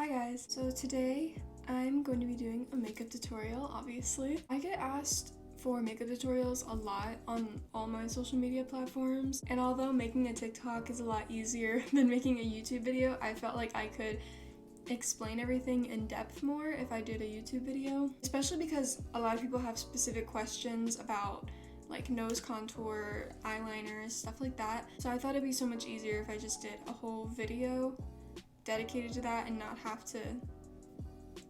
Hi guys, so today I'm going to be doing a makeup tutorial, obviously. I get asked for makeup tutorials a lot on all my social media platforms, and although making a TikTok is a lot easier than making a YouTube video, I felt like I could explain everything in depth more if I did a YouTube video, especially because a lot of people have specific questions about like nose contour, eyeliners, stuff like that. So I thought it'd be so much easier if I just did a whole video dedicated to that and not have to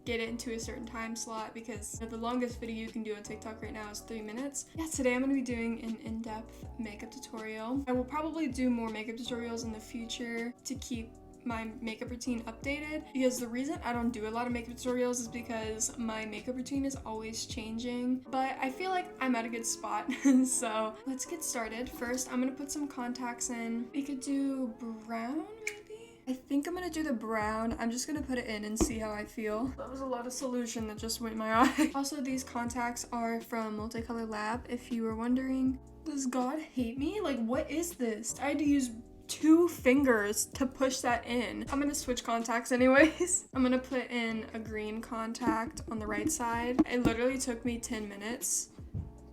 get it into a certain time slot, because the longest video you can do on TikTok right now is 3 minutes. Yeah, today I'm going to be doing an in-depth makeup tutorial. I will probably do more makeup tutorials in the future to keep my makeup routine updated, because the reason I don't do a lot of makeup tutorials is because my makeup routine is always changing, but I feel like I'm at a good spot. So let's get started. First, I'm gonna put some contacts in. We could do brown maybe? I think I'm gonna do the brown. I'm just gonna put it in and see how I feel. That was a lot of solution that just went in my eye. Also, these contacts are from Multicolor Lab, if you were wondering. Does God hate me? Like, what is this? I had to use 2 fingers to push that in. I'm gonna switch contacts anyways. I'm gonna put in a green contact on the right side. It literally took me 10 minutes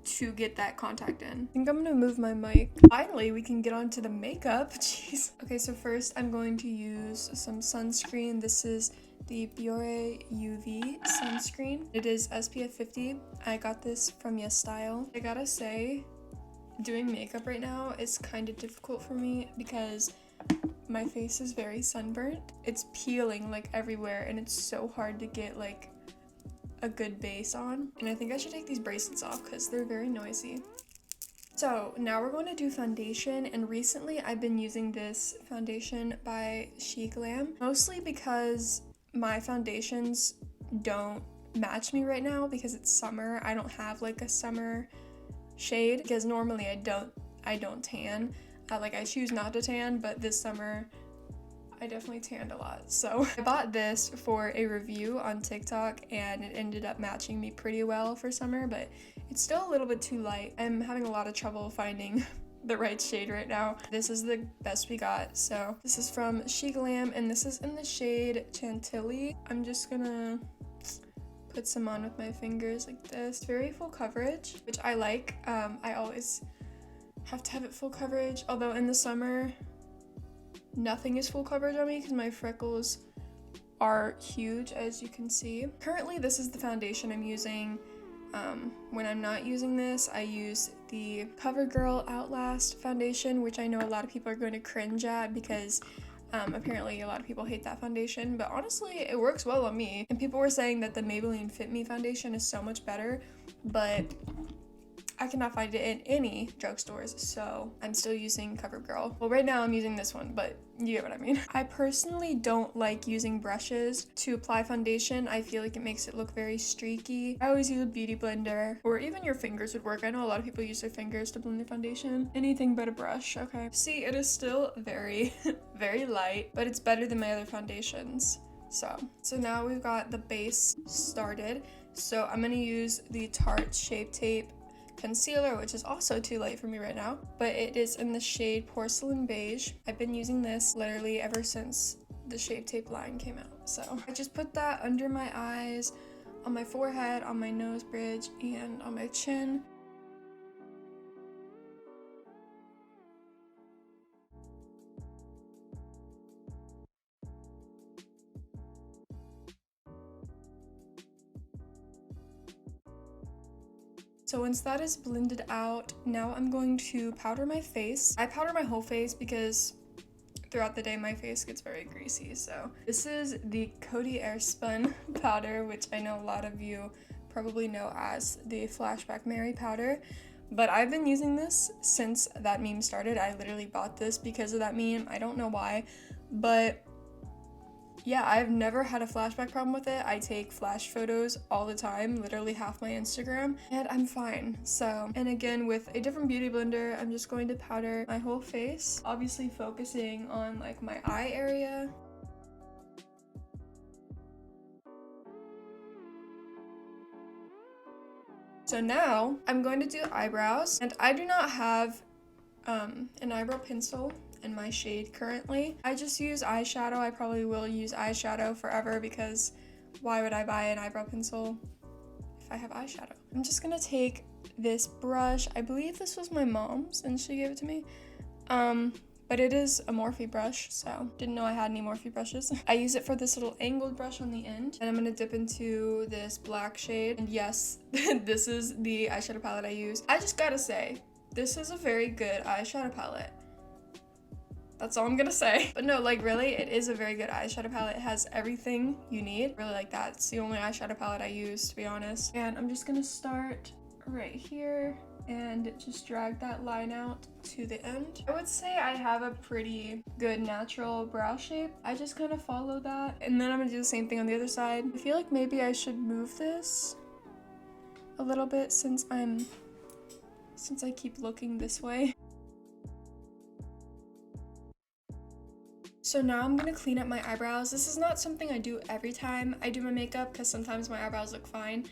to get that contact in. I think I'm gonna move my mic. Finally, we can get on to the makeup. Jeez. Okay, so first I'm going to use some sunscreen. This is the Biore UV sunscreen. It is SPF 50. I got this from YesStyle. I gotta say, doing makeup right now is kind of difficult for me because my face is very sunburnt. It's peeling like everywhere and it's so hard to get like a good base on. And I think I should take these bracelets off because they're very noisy. So now we're going to do foundation, and recently I've been using this foundation by Glam, mostly because my foundations don't match me right now because it's summer. I don't have like a summer shade because normally I don't tan. Like I choose not to tan, but this summer I definitely tanned a lot. So I bought this for a review on TikTok and it ended up matching me pretty well for summer, but it's still a little bit too light. I'm having a lot of trouble finding the right shade right now. This is the best we got. So this is from Glam and this is in the shade Chantilly. I'm just gonna put some on with my fingers like this. Very full coverage, which I like. I always have to have it full coverage, although in the summer nothing is full coverage on me because my freckles are huge, as you can see. Currently this is the foundation I'm using. When I'm not using this, I use the CoverGirl Outlast foundation, which I know a lot of people are going to cringe at because apparently a lot of people hate that foundation, but honestly it works well on me. And people were saying that the Maybelline Fit Me foundation is so much better, but I cannot find it in any drugstores, so I'm still using CoverGirl. Well, right now I'm using this one, but you get what I mean. I personally don't like using brushes to apply foundation. I feel like it makes it look very streaky. I always use a beauty blender, or even your fingers would work. I know a lot of people use their fingers to blend their foundation. Anything but a brush, okay. See, it is still very, very light, but it's better than my other foundations. So now we've got the base started. So I'm gonna use the Tarte Shape Tape concealer, which is also too light for me right now, but it is in the shade Porcelain Beige. I've been using this literally ever since the Shape Tape line came out. So I just put that under my eyes, on my forehead, on my nose bridge, and on my chin. So once that is blended out, now I'm going to powder my face. I powder my whole face because throughout the day my face gets very greasy. So this is the Coty Airspun powder, which I know a lot of you probably know as the Flashback Mary powder, but I've been using this since that meme started. I literally bought this because of that meme. I don't know why, but yeah, I've never had a flashback problem with it. I take flash photos all the time, literally half my Instagram, and I'm fine. So, and again, with a different beauty blender, I'm just going to powder my whole face, obviously focusing on like my eye area. So now I'm going to do eyebrows, and I do not have an eyebrow pencil. in my shade currently. I just use eyeshadow. I probably will use eyeshadow forever because why would I buy an eyebrow pencil if I have eyeshadow? I'm just gonna take this brush. I believe this was my mom's and she gave it to me. But it is a Morphe brush, so didn't know I had any Morphe brushes. I use it for this little angled brush on the end, and I'm gonna dip into this black shade. And yes, this is the eyeshadow palette I use. I just gotta say, this is a very good eyeshadow palette. That's all I'm gonna say. But no, like really, it is a very good eyeshadow palette. It has everything you need. Really like that. It's the only eyeshadow palette I use, to be honest. And I'm just gonna start right here and just drag that line out to the end. I would say I have a pretty good natural brow shape. I just kind of follow that. And then I'm gonna do the same thing on the other side. I feel like maybe I should move this a little bit since I keep looking this way. So now I'm gonna clean up my eyebrows. This is not something I do every time I do my makeup because sometimes my eyebrows look fine,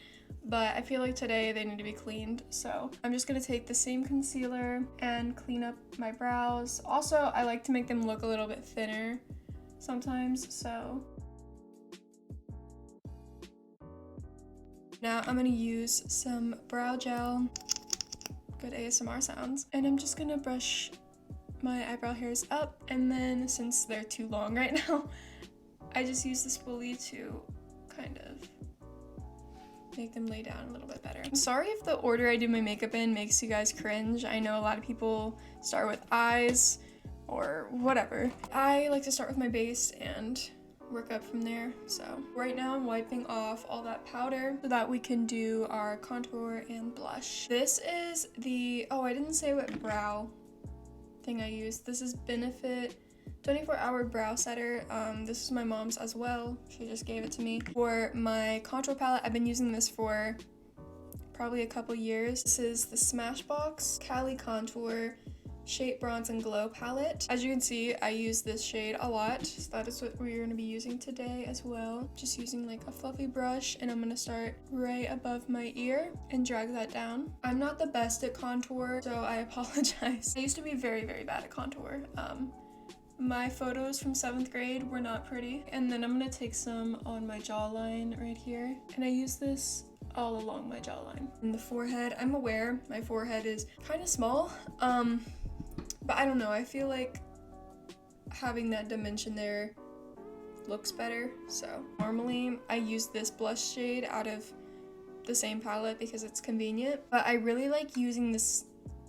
but I feel like today they need to be cleaned. So I'm just gonna take the same concealer and clean up my brows. Also, I like to make them look a little bit thinner sometimes, so. Now I'm gonna use some brow gel. Good ASMR sounds. And I'm just gonna brush my eyebrow hairs up, and then since they're too long right now, I just use the spoolie to kind of make them lay down a little bit better. I'm sorry if the order I do my makeup in makes you guys cringe. I know a lot of people start with eyes or whatever. I like to start with my base and work up from there. So right now I'm wiping off all that powder so that we can do our contour and blush. This is the, oh, I didn't say what brow thing I use. This is Benefit 24-hour brow setter. This is my mom's as well. She just gave it to me. For my contour palette, I've been using this for probably a couple years. This is the Smashbox Cali Contour Shape Bronze and Glow palette. As you can see, I use this shade a lot. So that is what we're going to be using today as well. Just using like a fluffy brush, and I'm going to start right above my ear and drag that down. I'm not the best at contour, so I apologize. I used to be very, very bad at contour. My photos from 7th grade were not pretty. And then I'm going to take some on my jawline right here. And I use this all along my jawline. And the forehead, I'm aware my forehead is kind of small. But I don't know, I feel like having that dimension there looks better. So normally I use this blush shade out of the same palette because it's convenient, but I really like using this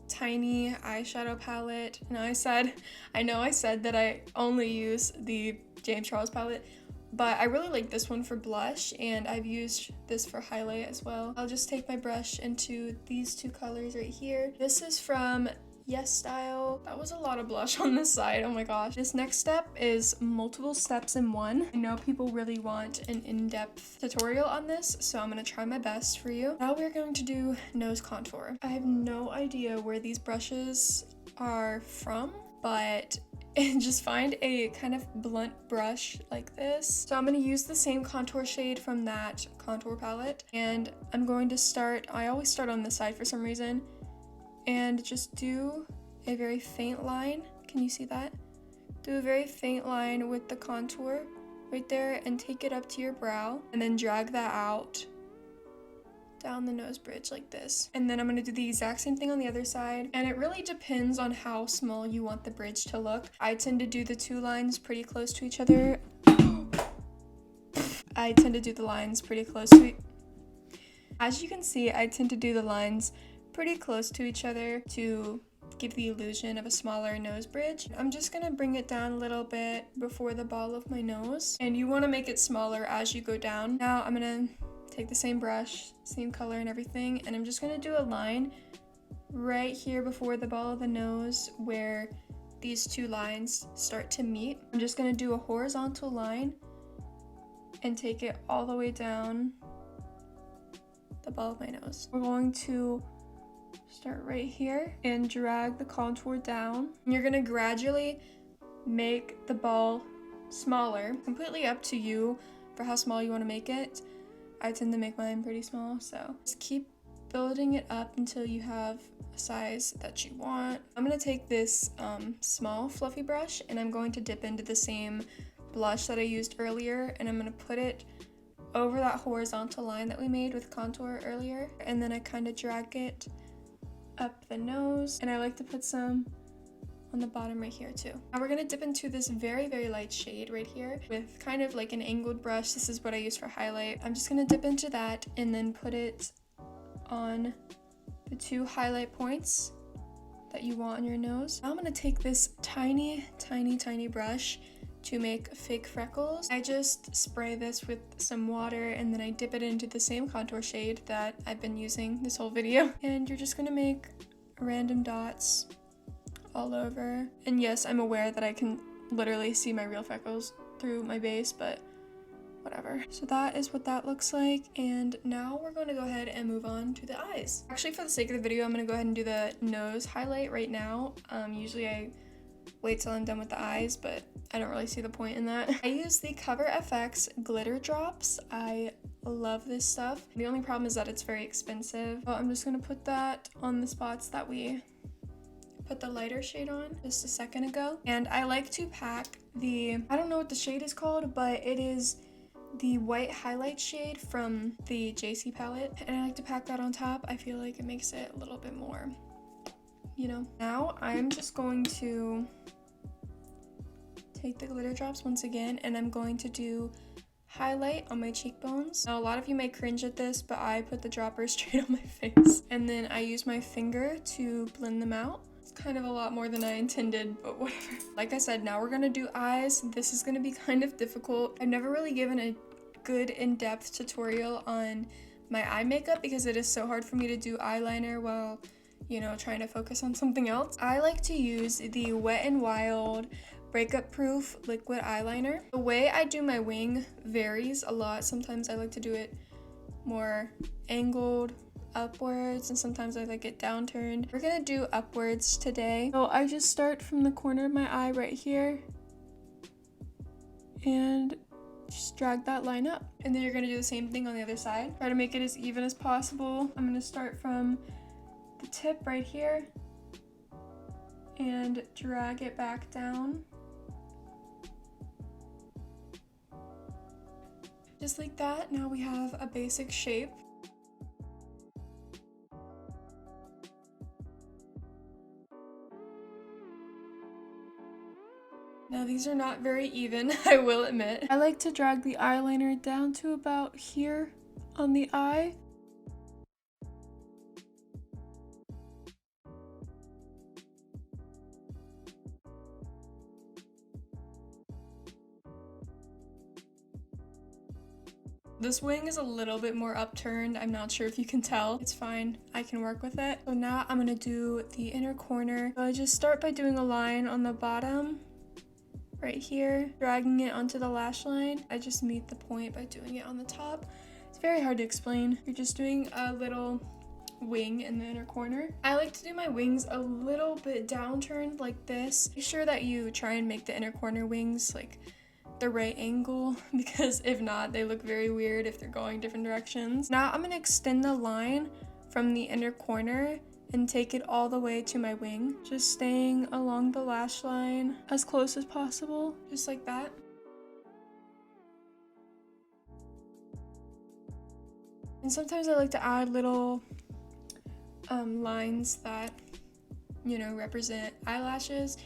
tiny eyeshadow palette. And I know I said that I only use the James Charles palette, but I really like this one for blush, and I've used this for highlight as well. I'll just take my brush into these two colors right here. This is from Yes Style. That was a lot of blush on this side, oh my gosh. This next step is multiple steps in one. I know people really want an in-depth tutorial on this, so I'm gonna try my best for you. Now we're going to do nose contour. I have no idea where these brushes are from, but just find a kind of blunt brush like this. So I'm going to use the same contour shade from that contour palette, and I'm going to start, I always start on this side for some reason, and just do a very faint line. Can you see that? Do a very faint line with the contour right there and take it up to your brow, and then drag that out down the nose bridge like this. And then I'm going to do the exact same thing on the other side, and it really depends on how small you want the bridge to look. I tend to do the two lines pretty close to each other. I tend to do the lines pretty close to As you can see, I tend to do the lines pretty close to each other to give the illusion of a smaller nose bridge. I'm just gonna bring it down a little bit before the ball of my nose, and you want to make it smaller as you go down. Now I'm gonna take the same brush, same color and everything, and I'm just gonna do a line right here before the ball of the nose where these two lines start to meet. I'm just gonna do a horizontal line and take it all the way down the ball of my nose. We're going to start right here and drag the contour down. You're gonna gradually make the ball smaller. Completely up to you for how small you want to make it. I tend to make mine pretty small, so just keep building it up until you have a size that you want. I'm gonna take this small fluffy brush and I'm going to dip into the same blush that I used earlier, and I'm gonna put it over that horizontal line that we made with contour earlier, and then I kind of drag it up the nose, and I like to put some on the bottom right here too. Now we're gonna dip into this very, very light shade right here with kind of like an angled brush. This is what I use for highlight. I'm just gonna dip into that and then put it on the 2 highlight points that you want on your nose. Now I'm gonna take this tiny, tiny, tiny brush to make fake freckles. I just spray this with some water and then I dip it into the same contour shade that I've been using this whole video. And you're just gonna make random dots all over. And yes, I'm aware that I can literally see my real freckles through my base, but whatever. So that is what that looks like, and now we're going to go ahead and move on to the eyes. Actually, for the sake of the video, I'm going to go ahead and do the nose highlight right now. Usually I wait till I'm done with the eyes, but I don't really see the point in that. I use the Cover FX glitter drops. I love this stuff. The only problem is that it's very expensive. So I'm just going to put that on the spots that we put the lighter shade on just a second ago. And I like to pack the, I don't know what the shade is called, but it is the white highlight shade from the JC palette, and I like to pack that on top. I feel like it makes it a little bit more, you know. Now I'm just going to take the glitter drops once again, and I'm going to do highlight on my cheekbones. Now a lot of you may cringe at this, but I put the droppers straight on my face, and then I use my finger to blend them out. Kind of a lot more than I intended, but whatever. Like I said, now we're gonna do eyes. This is gonna be kind of difficult. I've never really given a good in-depth tutorial on my eye makeup because it is so hard for me to do eyeliner while, you know, trying to focus on something else. I like to use the Wet n Wild Breakup Proof liquid eyeliner. The way I do my wing varies a lot. Sometimes I like to do it more angled upwards, and sometimes I like it downturned. We're gonna do upwards today. So I just start from the corner of my eye right here and just drag that line up. And then you're gonna do the same thing on the other side. Try to make it as even as possible. I'm gonna start from the tip right here and drag it back down. Just like that. Now we have a basic shape. Now these are not very even, I will admit. I like to drag the eyeliner down to about here on the eye. This wing is a little bit more upturned. I'm not sure if you can tell. It's fine. I can work with it. So now I'm gonna do the inner corner. So I just start by doing a line on the bottom right here, dragging it onto the lash line. I just meet the point by doing it on the top. It's very hard to explain. You're just doing a little wing in the inner corner. I like to do my wings a little bit downturned like this. Make sure that you try and make the inner corner wings like the right angle, because if not, they look very weird if they're going different directions. Now I'm gonna extend the line from the inner corner and take it all the way to my wing, just staying along the lash line as close as possible, just like that. And sometimes I like to add little lines that, you know, represent eyelashes,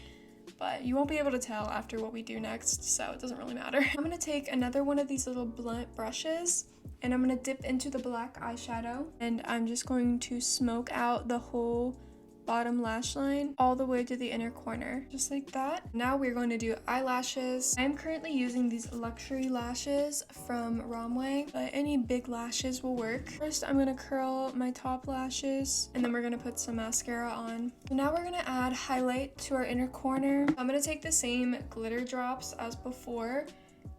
but you won't be able to tell after what we do next, so it doesn't really matter. I'm gonna take another one of these little blunt brushes and I'm gonna dip into the black eyeshadow, and I'm just going to smoke out the whole bottom lash line all the way to the inner corner, just like that. Now we're going to do eyelashes. I'm currently using these luxury lashes from Romwe, but any big lashes will work. First, I'm gonna curl my top lashes, and then we're gonna put some mascara on. So now we're gonna add highlight to our inner corner. I'm gonna take the same glitter drops as before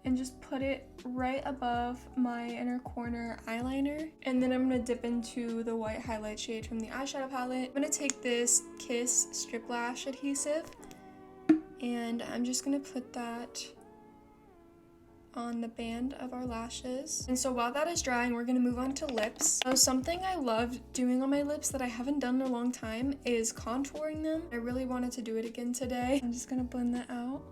and just put it right above my inner corner eyeliner. And then I'm gonna dip into the white highlight shade from the eyeshadow palette. I'm gonna take this Kiss Strip Lash adhesive and I'm just gonna put that on the band of our lashes. And so while that is drying, we're gonna move on to lips. So something I love doing on my lips that I haven't done in a long time is contouring them. I really wanted to do it again today. I'm just gonna blend that out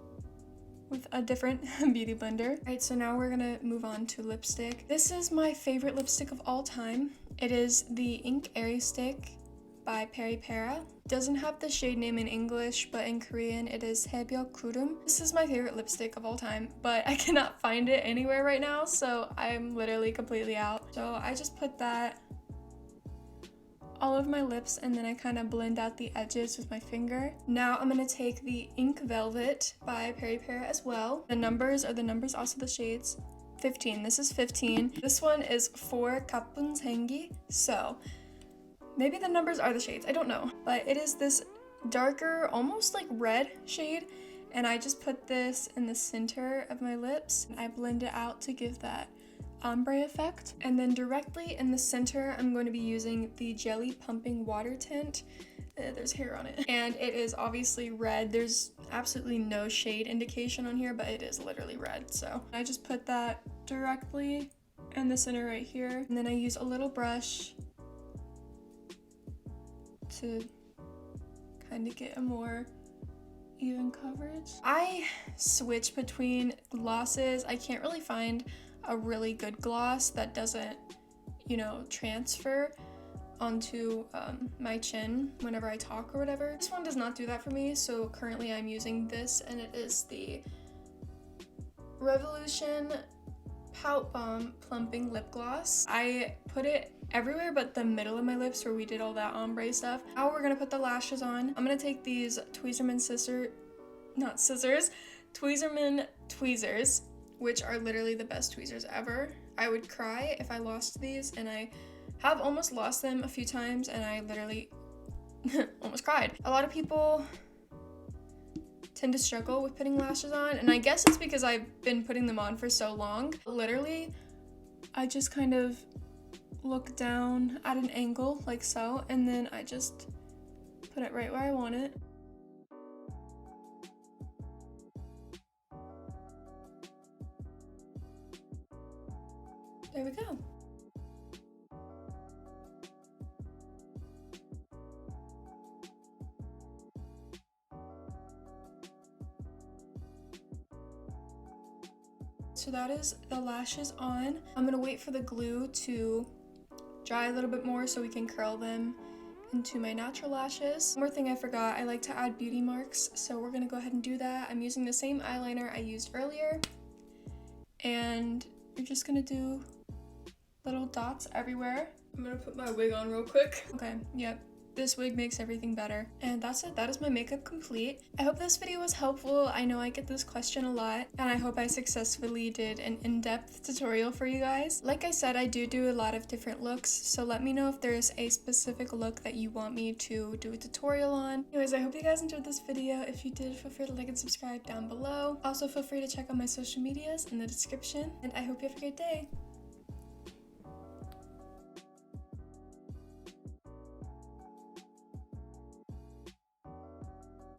with a different beauty blender. All right, so now we're gonna move on to lipstick. This is my favorite lipstick of all time. It is the Ink Airy Stick by Peripera. Doesn't have the shade name in English, but in Korean it is Haebyeok Kurum. This is my favorite lipstick of all time, but I cannot find it anywhere right now, so I'm literally completely out. So I just put that all over my lips, and then I kind of blend out the edges with my finger. Now I'm gonna take the Ink Velvet by Peripera as well. The numbers are the numbers, also the shades. 15, this is 15. This one is for Kapunsengi, so maybe the numbers are the shades, I don't know. But it is this darker, almost like red shade, and I just put this in the center of my lips. I blend it out to give that ombre effect. And then directly in the center, I'm going to be using the Jelly Pumping Water Tint. There's hair on it. And it is obviously red. There's absolutely no shade indication on here, but it is literally red. So I just put that directly in the center right here. And then I use a little brush to kind of get a more even coverage. I switch between glosses. I can't really find a really good gloss that doesn't, you know, transfer onto my chin whenever I talk or whatever. This one does not do that for me, so currently I'm using this, and it is the Revolution Pout Bomb Plumping Lip Gloss. I put it everywhere but the middle of my lips where we did all that ombre stuff. Now we're gonna put the lashes on. I'm gonna take these Tweezerman Tweezerman tweezers, which are literally the best tweezers ever. I would cry if I lost these, and I have almost lost them a few times, and I literally almost cried. A lot of people tend to struggle with putting lashes on, and I guess it's because I've been putting them on for so long. Literally, I just kind of look down at an angle like so, and then I just put it right where I want it. There we go. So that is the lashes on. I'm gonna wait for the glue to dry a little bit more so we can curl them into my natural lashes. One more thing I forgot, I like to add beauty marks, so we're gonna go ahead and do that. I'm using the same eyeliner I used earlier, and you're just gonna do little dots everywhere. I'm gonna put my wig on real quick. Okay, yep. This wig makes everything better. And that's it. That is my makeup complete. I hope this video was helpful. I know I get this question a lot, and I hope I successfully did an in-depth tutorial for you guys. Like I said, I do a lot of different looks, so let me know if there's a specific look that you want me to do a tutorial on. Anyways, I hope you guys enjoyed this video. If you did, feel free to like and subscribe down below. Also, feel free to check out my social medias in the description, and I hope you have a great day.